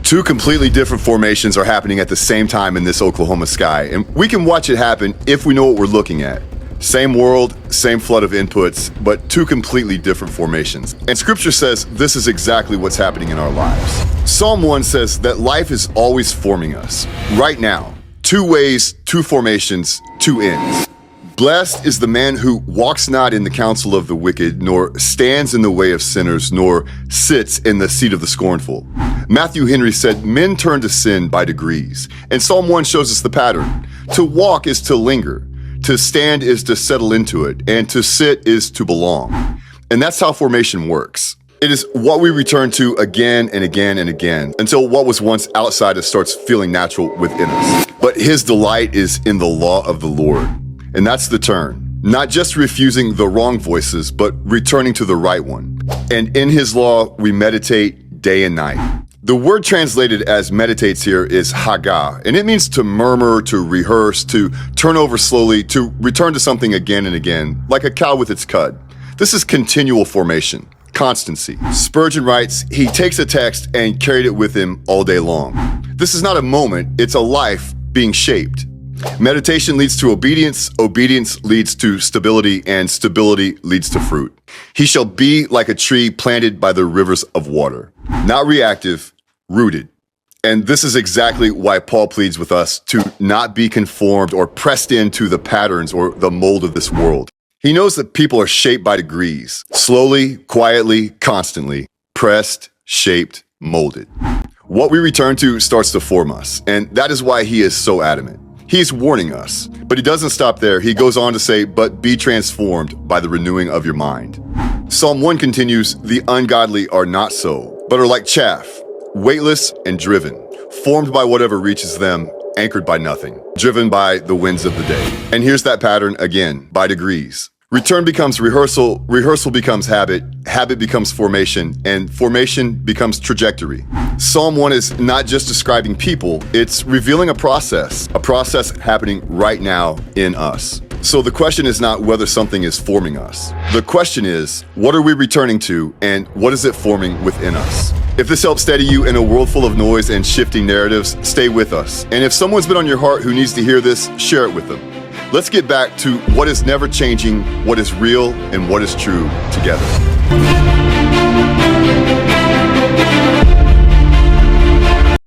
Two completely different formations are happening at the same time in this Oklahoma sky, and we can watch it happen if we know what we're looking at. Same world, same flood of inputs, but two completely different formations. And scripture says this is exactly what's happening in our lives. Psalm 1 says that life is always forming us. Right now, two ways, two formations, two ends. Blessed is the man who walks not in the counsel of the wicked, nor stands in the way of sinners, nor sits in the seat of the scornful. Matthew Henry said, men turn to sin by degrees. And Psalm 1 shows us the pattern. To walk is to linger. To stand is to settle into it. And to sit is to belong. And that's how formation works. It is what we return to again and again and again until what was once outside us starts feeling natural within us. But his delight is in the law of the Lord. And that's the turn. Not just refusing the wrong voices, but returning to the right one. And in his law, we meditate day and night. The word translated as meditates here is hagah, and it means to murmur, to rehearse, to turn over slowly, to return to something again and again, like a cow with its cud. This is continual formation, constancy. Spurgeon writes, he takes a text and carried it with him all day long. This is not a moment, it's a life being shaped. Meditation leads to obedience, obedience leads to stability, and stability leads to fruit. He shall be like a tree planted by the rivers of water, not reactive, rooted. And this is exactly why Paul pleads with us to not be conformed or pressed into the patterns or the mold of this world. He knows that people are shaped by degrees, slowly, quietly, constantly, pressed, shaped, molded. What we return to starts to form us, and that is why he is so adamant. He's warning us, but he doesn't stop there. He goes on to say, but be transformed by the renewing of your mind. Psalm 1 continues, the ungodly are not so, but are like chaff, weightless and driven, formed by whatever reaches them, anchored by nothing, driven by the winds of the day. And here's that pattern again, by degrees. Return becomes rehearsal, rehearsal becomes habit, habit becomes formation, and formation becomes trajectory. Psalm 1 is not just describing people, it's revealing a process happening right now in us. So the question is not whether something is forming us. The question is, what are we returning to and what is it forming within us? If this helps steady you in a world full of noise and shifting narratives, stay with us. And if someone's been on your heart who needs to hear this, share it with them. Let's get back to what is never changing, what is real, and what is true together.